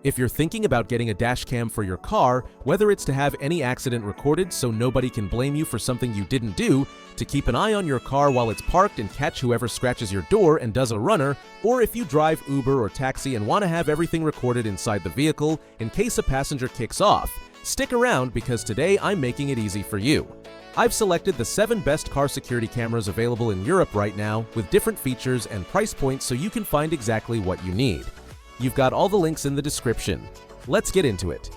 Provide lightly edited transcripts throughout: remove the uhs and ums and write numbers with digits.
If you're thinking about getting a dash cam for your car, whether it's to have any accident recorded so nobody can blame you for something you didn't do, to keep an eye on your car while it's parked and catch whoever scratches your door and does a runner, or if you drive Uber or taxi and want to have everything recorded inside the vehicle in case a passenger kicks off, stick around because today I'm making it easy for you. I've selected the 7 best car security cameras available in Europe right now with different features and price points so you can find exactly what you need. You've got all the links in the description. Let's get into it.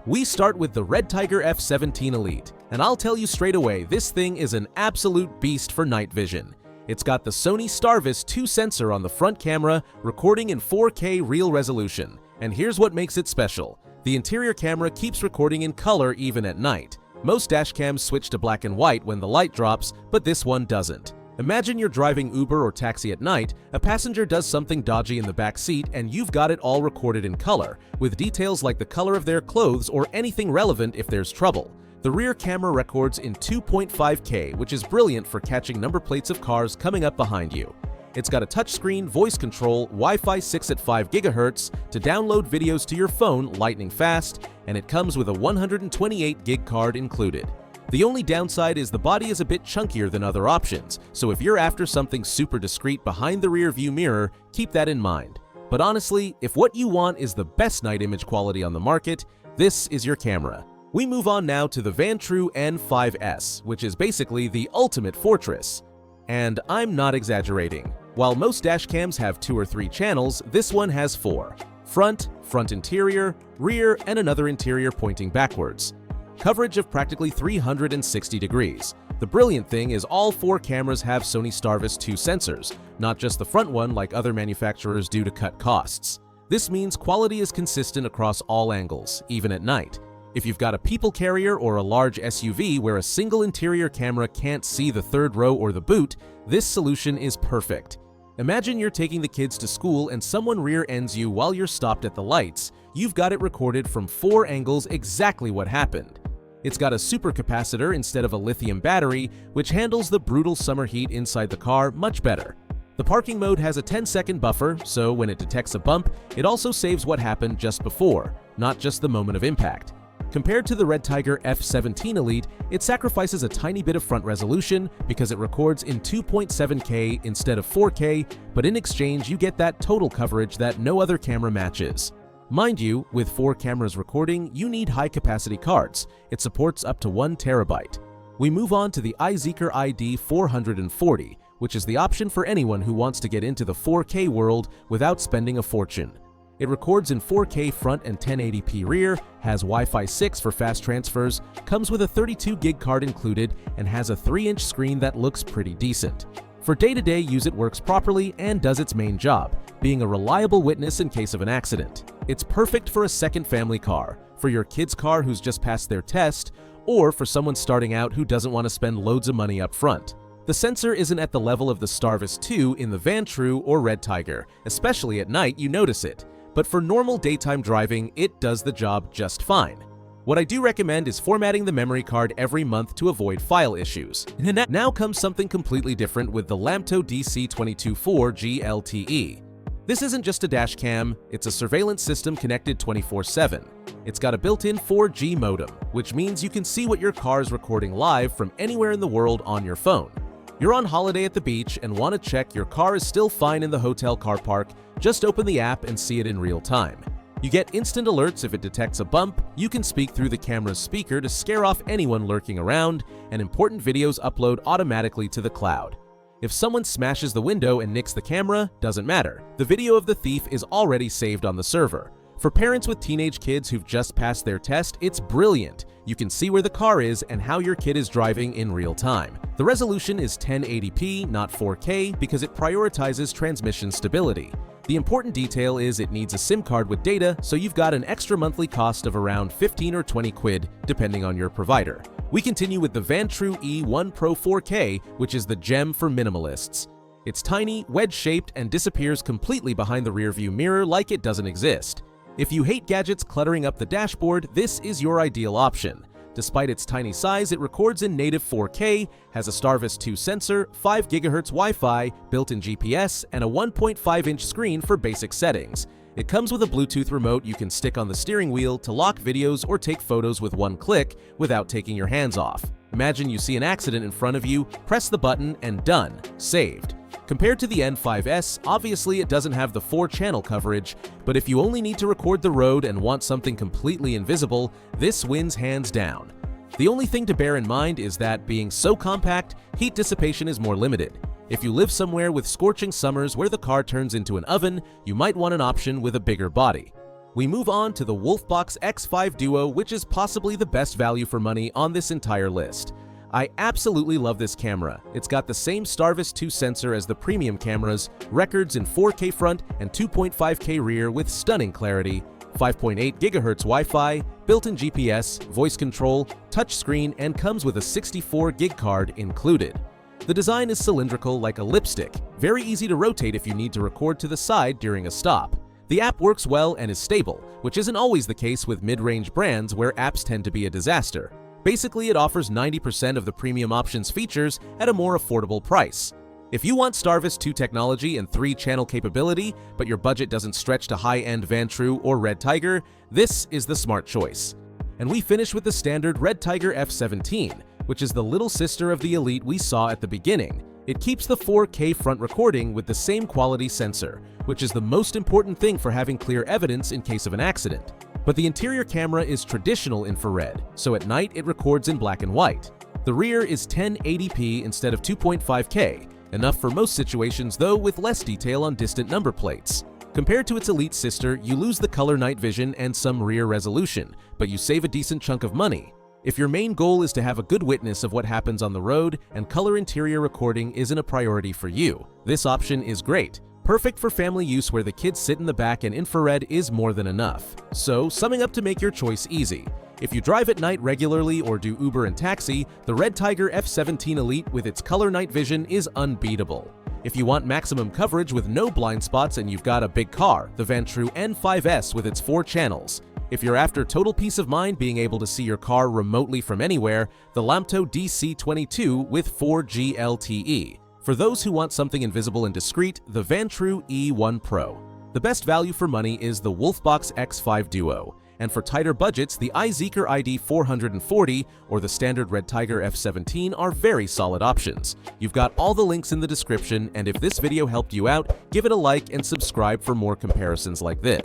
We start with the Red Tiger F17 Elite, and I'll tell you straight away, this thing is an absolute beast for night vision. It's got the Sony Starvis 2 sensor on the front camera, recording in 4K real resolution. And here's what makes it special. The interior camera keeps recording in color even at night. Most dashcams switch to black and white when the light drops, but this one doesn't. Imagine you're driving Uber or taxi at night, a passenger does something dodgy in the back seat, and you've got it all recorded in color, with details like the color of their clothes or anything relevant if there's trouble. The rear camera records in 2.5K, which is brilliant for catching number plates of cars coming up behind you. It's got a touchscreen, voice control, Wi-Fi 6 at 5 GHz to download videos to your phone lightning fast, and it comes with a 128 gig card included. The only downside is the body is a bit chunkier than other options, so if you're after something super discreet behind the rear view mirror, keep that in mind. But honestly, if what you want is the best night image quality on the market, this is your camera. We move on now to the Vantrue N5S, which is basically the ultimate fortress. And I'm not exaggerating. While most dashcams have 2 or 3 channels, this one has 4. Front interior, rear, and another interior pointing backwards. Coverage of practically 360 degrees. The brilliant thing is all 4 cameras have Sony Starvis 2 sensors, not just the front one like other manufacturers do to cut costs. This means quality is consistent across all angles, even at night. If you've got a people carrier or a large SUV where a single interior camera can't see the 3rd row or the boot, this solution is perfect. Imagine you're taking the kids to school and someone rear-ends you while you're stopped at the lights. You've got it recorded from 4 angles exactly what happened. It's got a supercapacitor instead of a lithium battery, which handles the brutal summer heat inside the car much better. The parking mode has a 10-second buffer, so when it detects a bump, it also saves what happened just before, not just the moment of impact. Compared to the Red Tiger F17 Elite, it sacrifices a tiny bit of front resolution because it records in 2.7K instead of 4K, but in exchange you get that total coverage that no other camera matches. Mind you, with 4 cameras recording, you need high-capacity cards. It supports up to 1 terabyte. We move on to the iZeekr ID 440, which is the option for anyone who wants to get into the 4K world without spending a fortune. It records in 4K front and 1080p rear, has Wi-Fi 6 for fast transfers, comes with a 32 gig card included, and has a 3-inch screen that looks pretty decent. For day-to-day use it works properly and does its main job, being a reliable witness in case of an accident. It's perfect for a second family car, for your kid's car who's just passed their test, or for someone starting out who doesn't want to spend loads of money up front. The sensor isn't at the level of the Starvis 2 in the Vantrue or Red Tiger, especially at night you notice it, but for normal daytime driving it does the job just fine. What I do recommend is formatting the memory card every month to avoid file issues. Now comes something completely different with the Lamto DC224G LTE. This isn't just a dash cam, it's a surveillance system connected 24/7. It's got a built-in 4G modem, which means you can see what your car is recording live from anywhere in the world on your phone. You're on holiday at the beach and want to check your car is still fine in the hotel car park, just open the app and see it in real time. You get instant alerts if it detects a bump, you can speak through the camera's speaker to scare off anyone lurking around, and important videos upload automatically to the cloud. If someone smashes the window and nicks the camera, doesn't matter. The video of the thief is already saved on the server. For parents with teenage kids who've just passed their test, it's brilliant. You can see where the car is and how your kid is driving in real time. The resolution is 1080p, not 4K, because it prioritizes transmission stability. The important detail is it needs a SIM card with data, so you've got an extra monthly cost of around 15 or 20 quid, depending on your provider. We continue with the Vantrue E1 Pro 4K, which is the gem for minimalists. It's tiny, wedge-shaped, and disappears completely behind the rearview mirror like it doesn't exist. If you hate gadgets cluttering up the dashboard, this is your ideal option. Despite its tiny size, it records in native 4K, has a Starvis 2 sensor, 5 GHz Wi-Fi, built-in GPS, and a 1.5-inch screen for basic settings. It comes with a Bluetooth remote you can stick on the steering wheel to lock videos or take photos with one click without taking your hands off. Imagine you see an accident in front of you, press the button, and done. Saved. Compared to the N5S, obviously it doesn't have the 4-channel coverage, but if you only need to record the road and want something completely invisible, this wins hands down. The only thing to bear in mind is that, being so compact, heat dissipation is more limited. If you live somewhere with scorching summers where the car turns into an oven, you might want an option with a bigger body. We move on to the Wolfbox X5 Duo, which is possibly the best value for money on this entire list. I absolutely love this camera. It's got the same Starvis 2 sensor as the premium cameras, records in 4K front and 2.5K rear with stunning clarity, 5.8 GHz Wi-Fi, built-in GPS, voice control, touchscreen, and comes with a 64 gig card included. The design is cylindrical like a lipstick, very easy to rotate if you need to record to the side during a stop. The app works well and is stable, which isn't always the case with mid-range brands where apps tend to be a disaster. Basically, it offers 90% of the premium options features at a more affordable price. If you want Starvis 2 technology and 3-channel capability, but your budget doesn't stretch to high-end Vantrue or Red Tiger, this is the smart choice. And we finish with the standard Red Tiger F17, which is the little sister of the Elite we saw at the beginning. It keeps the 4K front recording with the same quality sensor, which is the most important thing for having clear evidence in case of an accident. But the interior camera is traditional infrared, so at night it records in black and white. The rear is 1080p instead of 2.5K, enough for most situations though with less detail on distant number plates. Compared to its Elite sister, you lose the color night vision and some rear resolution, but you save a decent chunk of money. If your main goal is to have a good witness of what happens on the road and color interior recording isn't a priority for you, this option is great. Perfect for family use where the kids sit in the back and infrared is more than enough. So, summing up to make your choice easy. If you drive at night regularly or do Uber and taxi, the Red Tiger F17 Elite with its color night vision is unbeatable. If you want maximum coverage with no blind spots and you've got a big car, the Vantrue N5S with its 4 channels. If you're after total peace of mind being able to see your car remotely from anywhere, the Lamto DC22 with 4G LTE. For those who want something invisible and discreet, the Vantrue E1 Pro. The best value for money is the Wolfbox X5 Duo. And for tighter budgets, the iZeekr ID 440 or the standard Red Tiger F17 are very solid options. You've got all the links in the description, and if this video helped you out, give it a like and subscribe for more comparisons like this.